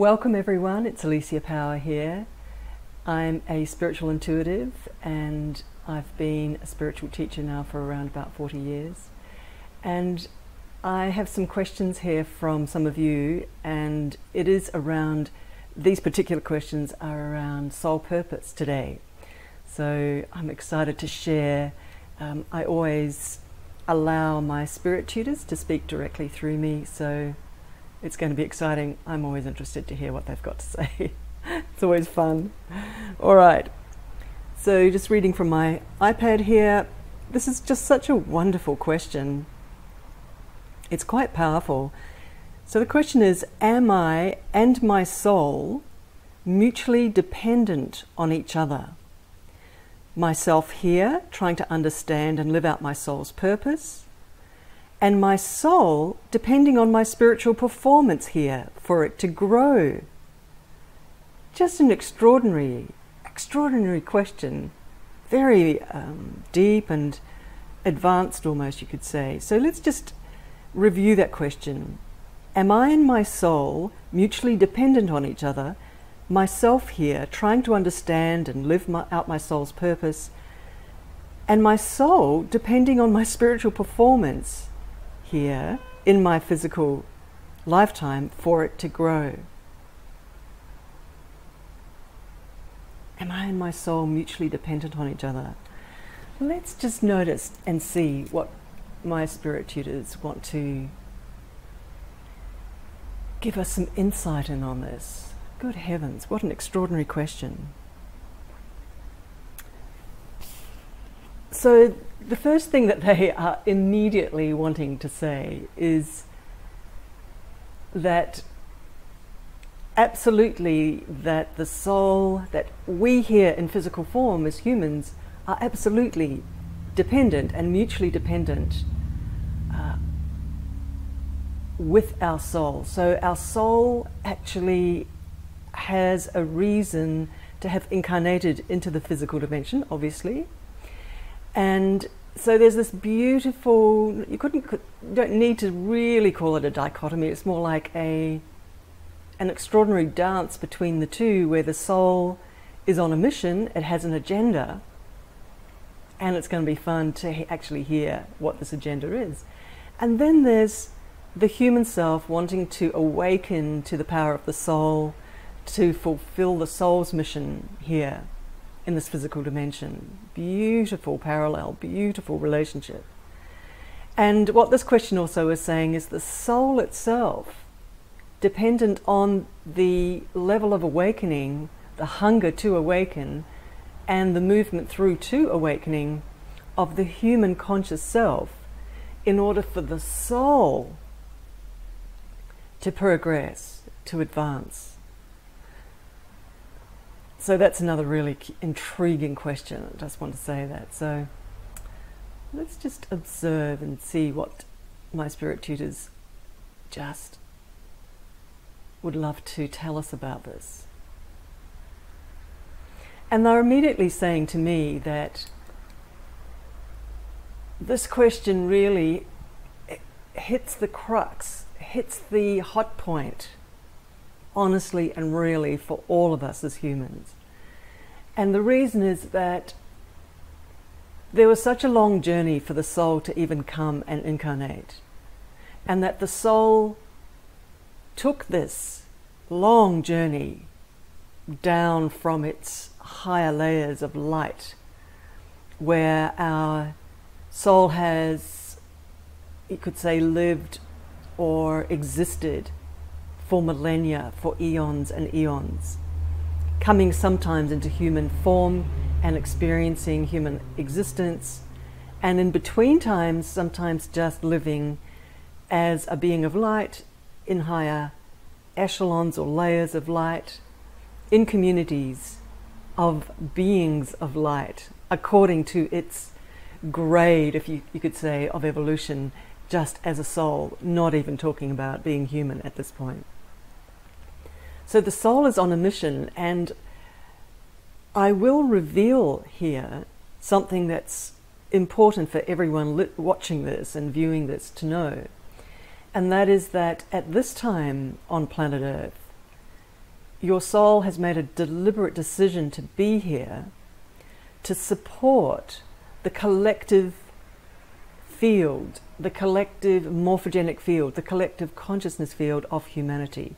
Welcome everyone, it's Alicia Power here. I'm a spiritual intuitive and I've been a spiritual teacher now for around about 40 years. And I have some questions here from some of you, and it is around, these particular questions are around soul purpose today. So I'm excited to share. I always allow my spirit tutors to speak directly through me, so it's going to be exciting. I'm always interested to hear what they've got to say. It's always fun. All right, so just reading from my iPad here. This is just such a wonderful question. It's quite powerful. So the question is, am I and my soul mutually dependent on each other? Myself here, trying to understand and live out my soul's purpose, and my soul depending on my spiritual performance here for it to grow. Just an extraordinary question. Very deep and advanced almost, you could say. So let's just review that question. Am I and my soul mutually dependent on each other? Myself here, trying to understand and live out my soul's purpose, and my soul depending on my spiritual performance here in my physical lifetime for it to grow. Am I and my soul mutually dependent on each other? Let's just notice and see what my spirit tutors want to give us some insight in on this. Good heavens, what an extraordinary question. So the first thing that they are immediately wanting to say is that absolutely that the soul, that we here in physical form as humans are absolutely dependent and mutually dependent with our soul. So our soul actually has a reason to have incarnated into the physical dimension, obviously. And so there's this beautiful, you don't need to really call it a dichotomy, it's more like an extraordinary dance between the two, where the soul is on a mission, it has an agenda, and it's going to be fun to actually hear what this agenda is. And then there's the human self wanting to awaken to the power of the soul to fulfill the soul's mission here in this physical dimension. Beautiful parallel, beautiful relationship. And what this question also is saying is the soul itself, dependent on the level of awakening, the hunger to awaken, and the movement through to awakening of the human conscious self, in order for the soul to progress, to advance. So that's another really intriguing question. I just want to say that. So let's just observe and see what my spirit tutors just would love to tell us about this. And they're immediately saying to me that this question really hits the crux, hits the hot point, honestly and really, for all of us as humans. And the reason is that there was such a long journey for the soul to even come and incarnate, and that the soul took this long journey down from its higher layers of light, where our soul has, you could say, lived or existed for millennia, for eons and eons, coming sometimes into human form and experiencing human existence, and in between times sometimes just living as a being of light in higher echelons or layers of light, in communities of beings of light, according to its grade, if you could say, of evolution, just as a soul, not even talking about being human at this point. So the soul is on a mission, and I will reveal here something that's important for everyone watching this and viewing this to know. And that is that at this time on planet Earth, your soul has made a deliberate decision to be here to support the collective field, the collective morphogenic field, the collective consciousness field of humanity,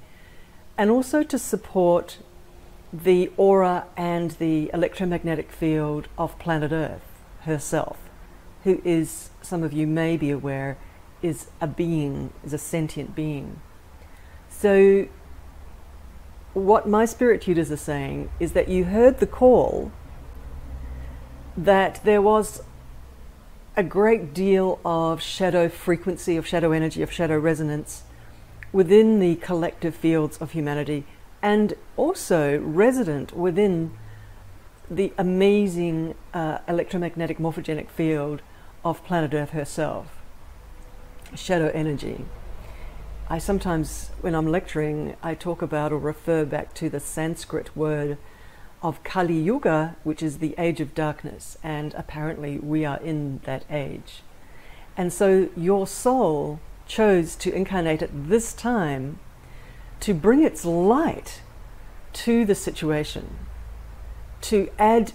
and also to support the aura and the electromagnetic field of planet Earth herself, who is, some of you may be aware, is a being, is a sentient being. So what my spirit tutors are saying is that you heard the call, that there was a great deal of shadow frequency, of shadow energy, of shadow resonance within the collective fields of humanity, and also resident within the amazing electromagnetic morphogenic field of planet Earth herself, shadow energy. I sometimes, when I'm lecturing, I talk about or refer back to the Sanskrit word of Kali Yuga, which is the age of darkness, and apparently we are in that age. And so your soul chose to incarnate at this time to bring its light to the situation, to add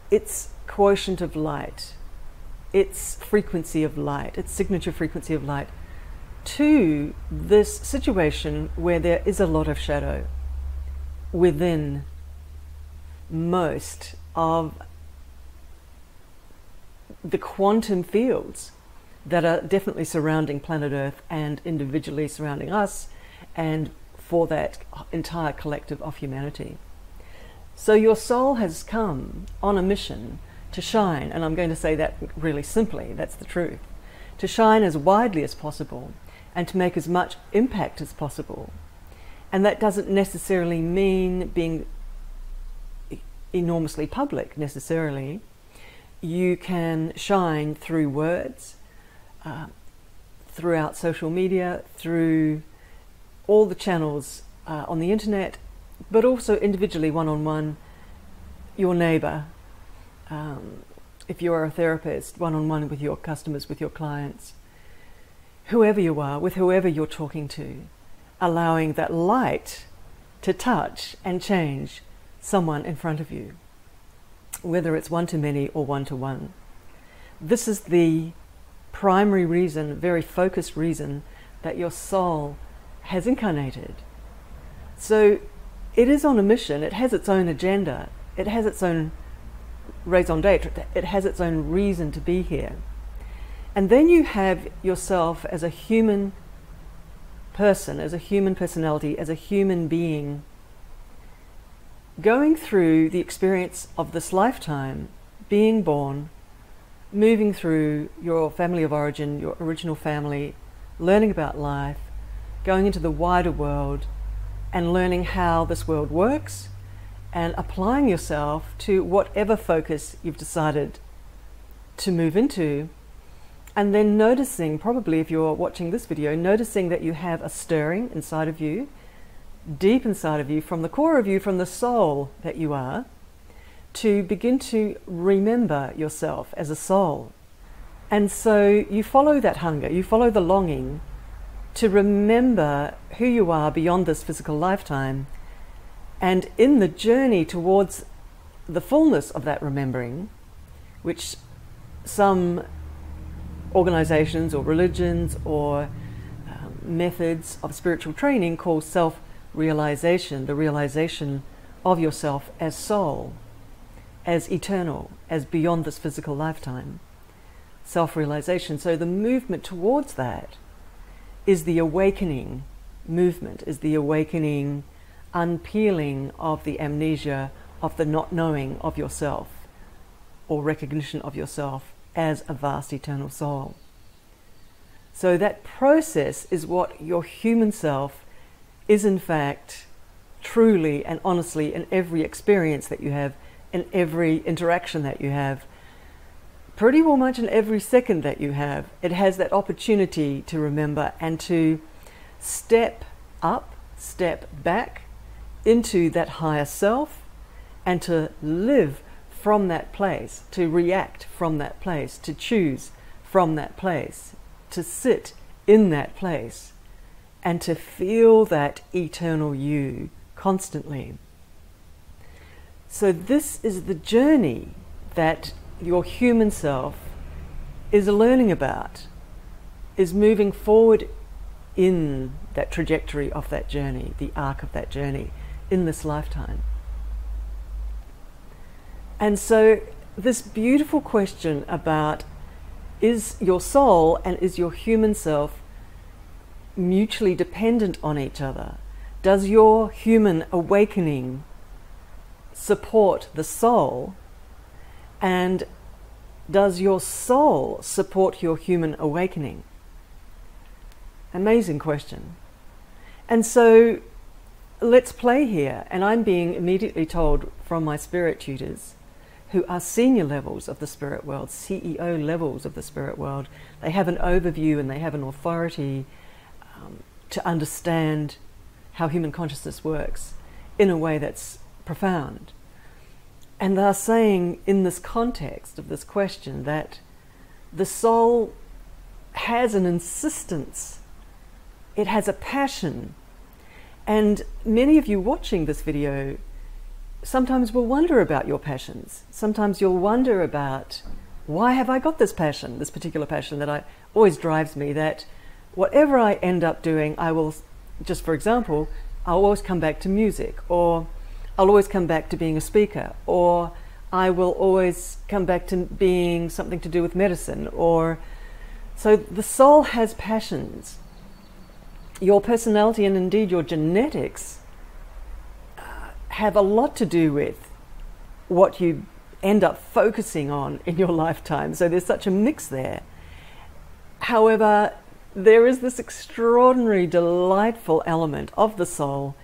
its quotient of light, its frequency of light, its signature frequency of light to this situation where there is a lot of shadow within most of the quantum fields that are definitely surrounding planet Earth and individually surrounding us, and for that entire collective of humanity. So your soul has come on a mission to shine, and I'm going to say that really simply, that's the truth, to shine as widely as possible and to make as much impact as possible. And that doesn't necessarily mean being enormously public necessarily. You can shine through words, throughout social media, through all the channels on the internet, but also individually, one-on-one, your neighbor. If you are a therapist, one-on-one with your customers, with your clients, whoever you are, with whoever you're talking to, allowing that light to touch and change someone in front of you, whether it's one-to-many or one-to-one. This is the primary reason, very focused reason, that your soul has incarnated. So it is on a mission, it has its own agenda, it has its own raison d'etre, it has its own reason to be here. And then you have yourself as a human person, as a human personality, as a human being, going through the experience of this lifetime, being born, moving through your family of origin, your original family, learning about life, going into the wider world and learning how this world works, and applying yourself to whatever focus you've decided to move into. And then noticing, probably if you're watching this video, noticing that you have a stirring inside of you, deep inside of you, from the core of you, from the soul that you are, to begin to remember yourself as a soul. And so you follow that hunger, you follow the longing to remember who you are beyond this physical lifetime. And in the journey towards the fullness of that remembering, which some organizations or religions or methods of spiritual training call self-realization, the realization of yourself as soul, as eternal, as beyond this physical lifetime. Self-realization. So the movement towards that is the awakening movement, is the awakening unpeeling of the amnesia, of the not knowing of yourself, or recognition of yourself as a vast eternal soul. So that process is what your human self is in fact truly and honestly in every experience that you have, in every interaction that you have, pretty well much in every second that you have. It has that opportunity to remember and to step up, step back into that higher self, and to live from that place, to react from that place, to choose from that place, to sit in that place, and to feel that eternal you constantly. So this is the journey that your human self is learning about, is moving forward in that trajectory of that journey, the arc of that journey in this lifetime. And so this beautiful question about, is your soul and is your human self mutually dependent on each other? Does your human awakening support the soul, and does your soul support your human awakening? Amazing question. And so let's play here, and I'm being immediately told from my spirit tutors, who are senior levels of the spirit world, CEO levels of the spirit world. They have an overview and they have an authority to understand how human consciousness works in a way that's profound. And they're saying in this context of this question that the soul has an insistence, it has a passion. And many of you watching this video sometimes will wonder about your passions. Sometimes you'll wonder about, why have I got this passion, this particular passion that always drives me, that whatever I end up doing, I will, just for example, I'll always come back to music, or I'll always come back to being a speaker, or I will always come back to being something to do with medicine. Or so the soul has passions. Your personality and indeed your genetics have a lot to do with what you end up focusing on in your lifetime. So there's such a mix there. However, there is this extraordinary, delightful element of the soul,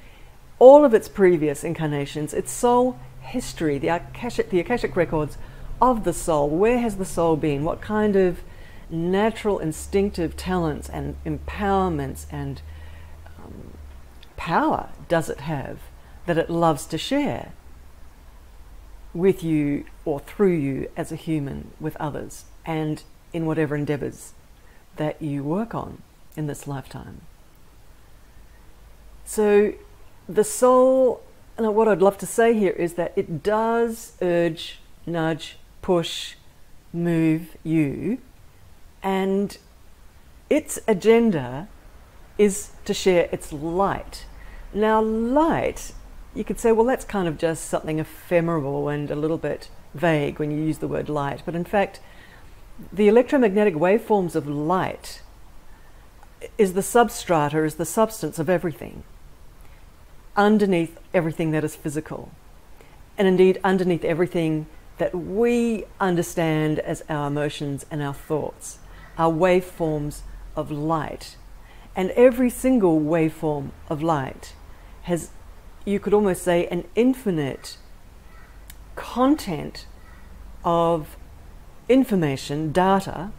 all of its previous incarnations, its soul history, the Akashic records of the soul. Where has the soul been? What kind of natural instinctive talents and empowerments and power does it have that it loves to share with you or through you as a human with others, and in whatever endeavors that you work on in this lifetime? So the soul, and what I'd love to say here is that it does urge, nudge, push, move you, and its agenda is to share its light. Now, light, you could say, well, that's kind of just something ephemeral and a little bit vague when you use the word light. But in fact, the electromagnetic waveforms of light is the substrata, is the substance of everything, underneath everything that is physical, and indeed underneath everything that we understand as our emotions and our thoughts, are waveforms of light. And every single waveform of light has, you could almost say, an infinite content of information, data,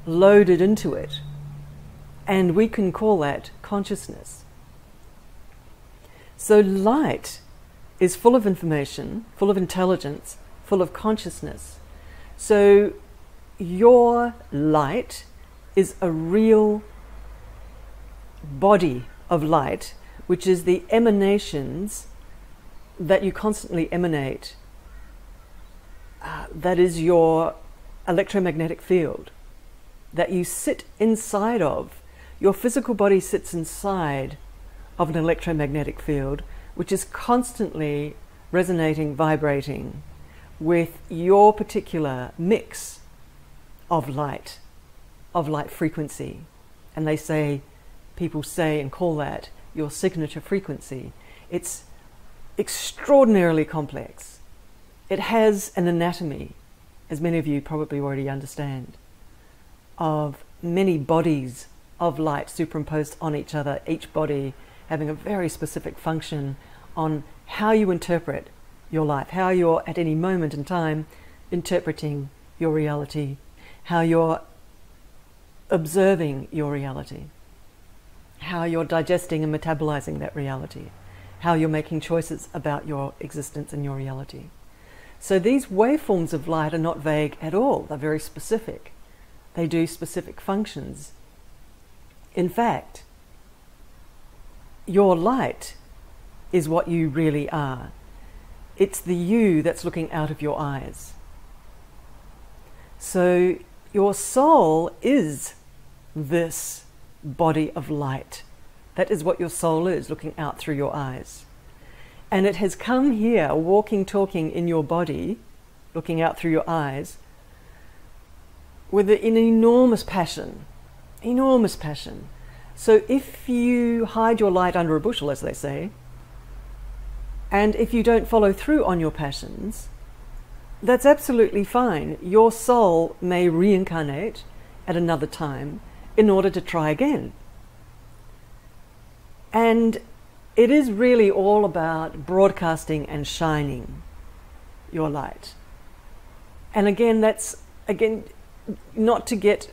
loaded into it. And we can call that consciousness. So light is full of information, full of intelligence, full of consciousness. So your light is a real body of light, which is the emanations that you constantly emanate. That is your electromagnetic field that you sit inside of. Your physical body sits inside of an electromagnetic field which is constantly resonating, vibrating with your particular mix of light frequency. And they say, people say and call that your signature frequency. It's extraordinarily complex. It has an anatomy, as many of you probably already understand, of many bodies of light superimposed on each other, each body having a very specific function on how you interpret your life, how you're at any moment in time interpreting your reality, how you're observing your reality, how you're digesting and metabolizing that reality, how you're making choices about your existence and your reality. So these waveforms of light are not vague at all. They're very specific. They do specific functions. In fact, your light is what you really are. It's the you that's looking out of your eyes. So your soul is this body of light. That is what your soul is, looking out through your eyes. And it has come here, walking, talking in your body, looking out through your eyes, with an enormous passion. Enormous passion. So if you hide your light under a bushel, as they say, and if you don't follow through on your passions, that's absolutely fine. Your soul may reincarnate at another time in order to try again. And it is really all about broadcasting and shining your light. And again, that's, not to get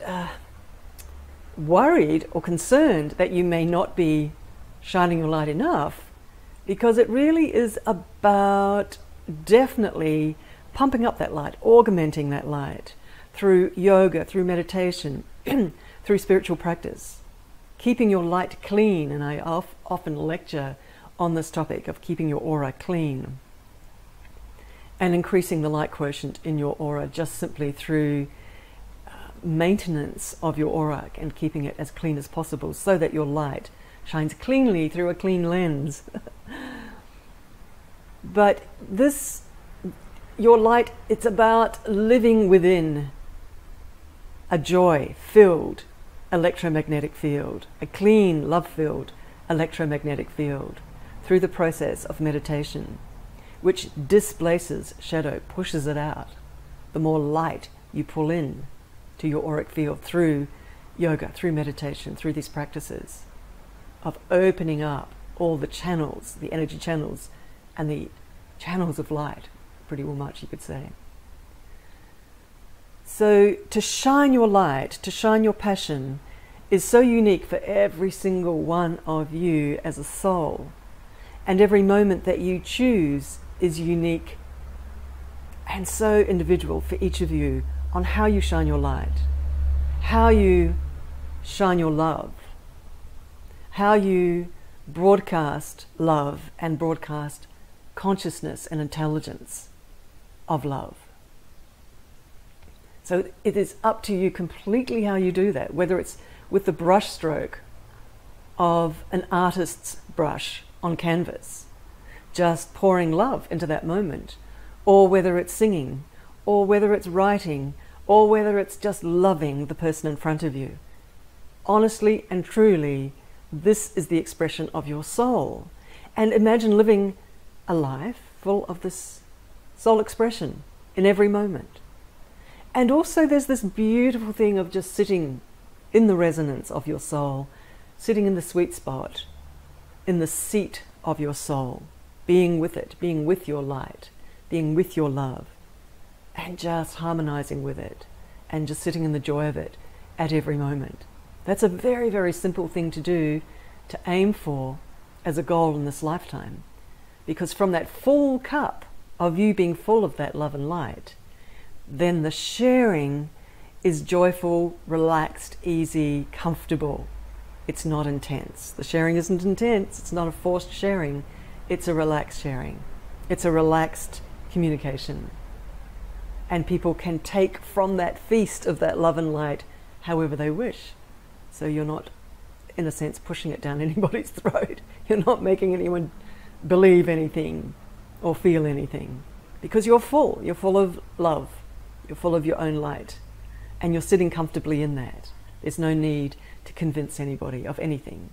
worried or concerned that you may not be shining your light enough, because it really is about definitely pumping up that light, augmenting that light through yoga, through meditation, through spiritual practice, keeping your light clean. And I often lecture on this topic of keeping your aura clean and increasing the light quotient in your aura just simply through maintenance of your aura and keeping it as clean as possible so that your light shines cleanly through a clean lens. But this, your light, it's about living within a joy-filled electromagnetic field, a clean, love-filled electromagnetic field through the process of meditation, which displaces shadow, pushes it out. The more light you pull in to your auric field through yoga, through meditation, through these practices of opening up all the channels, the energy channels and the channels of light, pretty well much you could say. So to shine your light, to shine your passion is so unique for every single one of you as a soul. And every moment that you choose is unique and so individual for each of you on how you shine your light, how you shine your love, how you broadcast love and broadcast consciousness and intelligence of love. So it is up to you completely how you do that, whether it's with the brush stroke of an artist's brush on canvas, just pouring love into that moment, or whether it's singing, or whether it's writing, or whether it's just loving the person in front of you. Honestly and truly, this is the expression of your soul. And imagine living a life full of this soul expression in every moment. And also there's this beautiful thing of just sitting in the resonance of your soul, sitting in the sweet spot, in the seat of your soul, being with it, being with your light, being with your love, and just harmonizing with it, and just sitting in the joy of it at every moment. That's a very, very simple thing to do, to aim for as a goal in this lifetime. Because from that full cup of you being full of that love and light, then the sharing is joyful, relaxed, easy, comfortable. It's not intense. The sharing isn't intense. It's not a forced sharing. It's a relaxed sharing. It's a relaxed communication. And people can take from that feast of that love and light however they wish. So you're not, in a sense, pushing it down anybody's throat. You're not making anyone believe anything or feel anything. Because you're full. You're full of love. You're full of your own light. And you're sitting comfortably in that. There's no need to convince anybody of anything.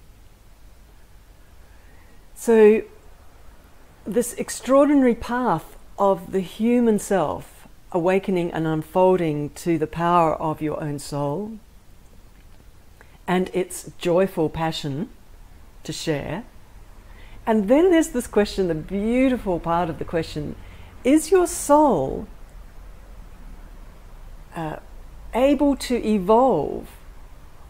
So this extraordinary path of the human self awakening and unfolding to the power of your own soul and its joyful passion to share. And then there's this question, the beautiful part of the question, is your soul able to evolve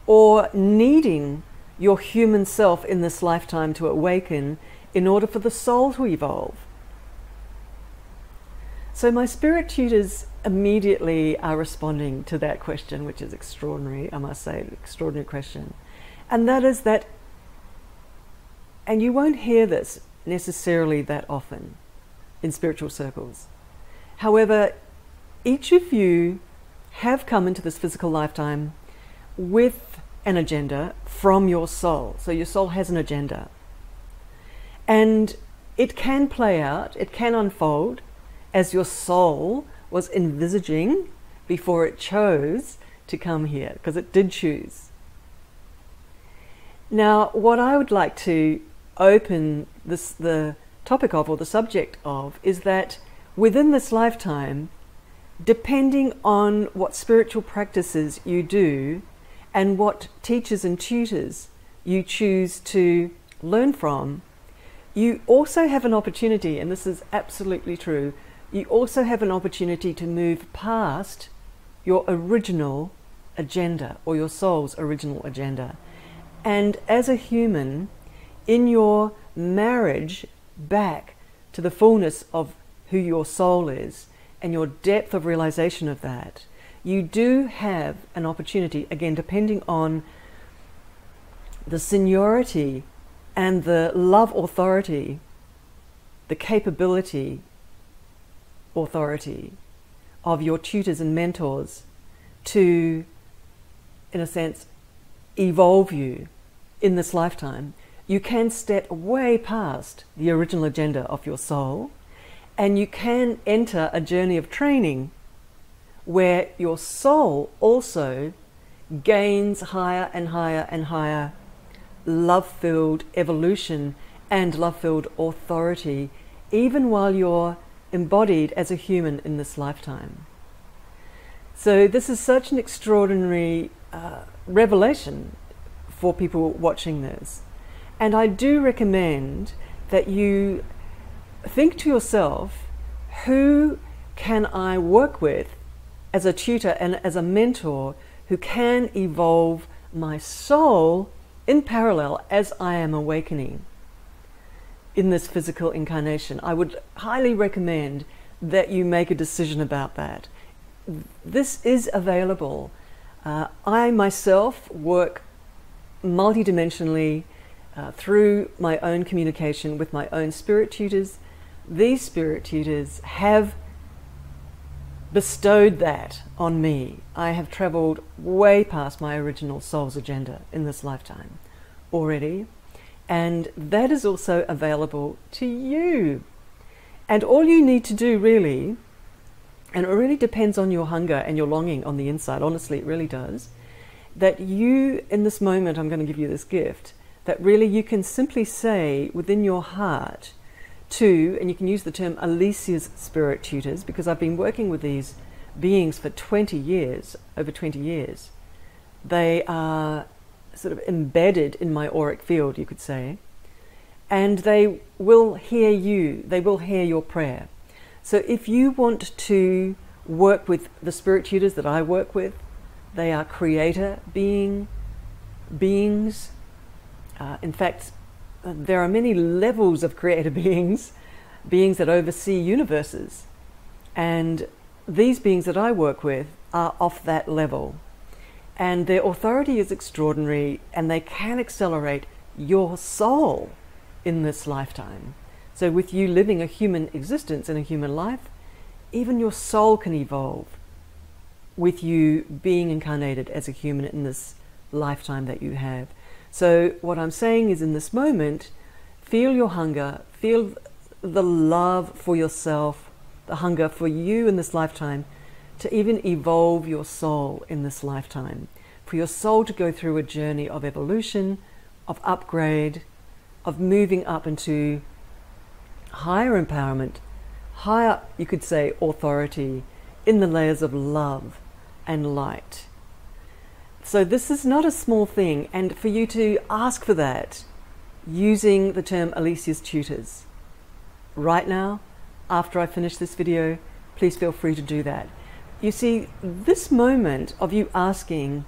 or needing your human self in this lifetime to awaken in order for the soul to evolve? So my spirit tutors immediately are responding to that question, which is extraordinary, I must say, an extraordinary question. And that is that, and you won't hear this necessarily that often in spiritual circles. However, each of you have come into this physical lifetime with an agenda from your soul. So your soul has an agenda. And it can play out, it can unfold as your soul was envisaging before it chose to come here, because it did choose. Now, what I would like to open the topic of, or the subject of, is that within this lifetime, depending on what spiritual practices you do and what teachers and tutors you choose to learn from, you also have an opportunity, and this is absolutely true, you also have an opportunity to move past your original agenda, or your soul's original agenda. And as a human, in your marriage back to the fullness of who your soul is and your depth of realization of that, you do have an opportunity, again, depending on the seniority and the love authority, the capability authority of your tutors and mentors to, in a sense, evolve you in this lifetime. You can step way past the original agenda of your soul, and you can enter a journey of training where your soul also gains higher and higher and higher love-filled evolution and love-filled authority, even while you're embodied as a human in this lifetime. So this is such an extraordinary revelation for people watching this. And I do recommend that you think to yourself, who can I work with as a tutor and as a mentor who can evolve my soul in parallel as I am awakening in this physical incarnation? I would highly recommend that you make a decision about that. This is available. I myself work multidimensionally through my own communication with my own spirit tutors. These spirit tutors have bestowed that on me. I have traveled way past my original soul's agenda in this lifetime already, and that is also available to you. And all you need to do really, and it really depends on your hunger and your longing on the inside, honestly it really does, that you, in this moment, I'm going to give you this gift, that really you can simply say within your heart to, and you can use the term Alicia's spirit tutors, because I've been working with these beings for 20 years, over 20 years. They are sort of embedded in my auric field, you could say, and they will hear you, they will hear your prayer. So if you want to work with the spirit tutors that I work with, they are creator beings. In fact, there are many levels of creator beings that oversee universes. And these beings that I work with are off that level. And their authority is extraordinary, and they can accelerate your soul in this lifetime. So with you living a human existence in a human life, even your soul can evolve with you being incarnated as a human in this lifetime that you have. So what I'm saying is, in this moment, feel your hunger, feel the love for yourself, the hunger for you in this lifetime, to even evolve your soul in this lifetime, for your soul to go through a journey of evolution, of upgrade, of moving up into higher empowerment, higher, you could say, authority in the layers of love and light. So this is not a small thing, and for you to ask for that using the term Alicia's tutors. Right now, after I finish this video, please feel free to do that. You see, this moment of you asking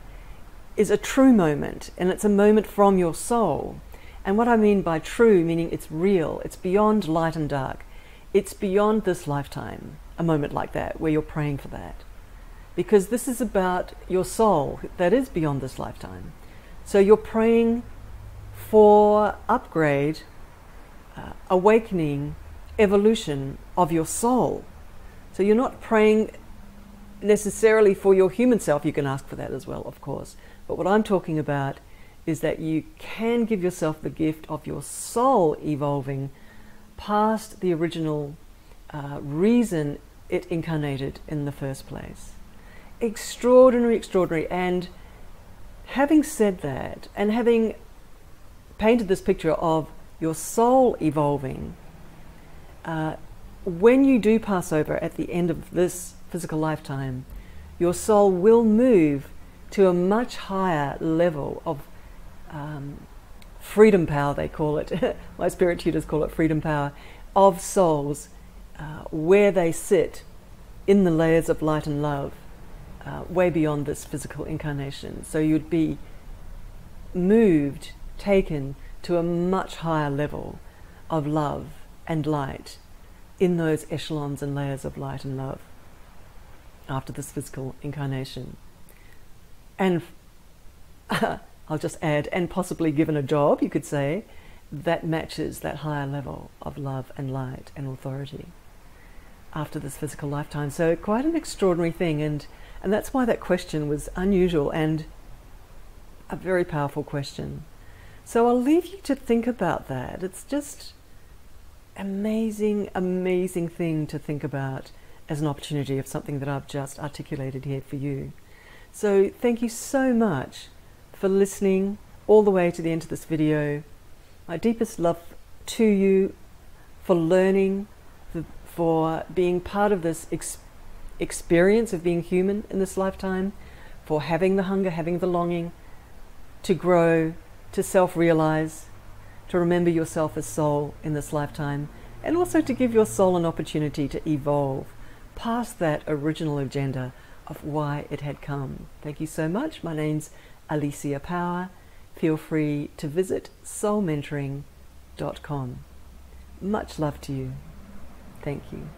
is a true moment, and it's a moment from your soul. And what I mean by true, meaning it's real, it's beyond light and dark. It's beyond this lifetime, a moment like that, where you're praying for that. Because this is about your soul that is beyond this lifetime. So you're praying for upgrade awakening evolution of your soul. So you're not praying necessarily for your human self. You can ask for that as well, of course. But what I'm talking about is that you can give yourself the gift of your soul evolving past the original reason it incarnated in the first place. Extraordinary, extraordinary. And having said that, and having painted this picture of your soul evolving, when you do pass over at the end of this physical lifetime, your soul will move to a much higher level of freedom power, they call it. My spirit tutors call it freedom power, of souls, where they sit in the layers of light and love, way beyond this physical incarnation. So you'd be moved, taken to a much higher level of love and light in those echelons and layers of light and love after this physical incarnation. And I'll just add, and possibly given a job, you could say, that matches that higher level of love and light and authority after this physical lifetime. So quite an extraordinary thing, and that's why that question was unusual and a very powerful question. So I'll leave you to think about that. It's just amazing, amazing thing to think about as an opportunity of something that I've just articulated here for you. So thank you so much for listening all the way to the end of this video. My deepest love to you, for learning, for being part of this experience of being human in this lifetime, for having the hunger, having the longing to grow, to self-realize, to remember yourself as soul in this lifetime, and also to give your soul an opportunity to evolve past that original agenda of why it had come. Thank you so much. My name's Alicia Power. Feel free to visit soulmentoring.com. Much love to you. Thank you.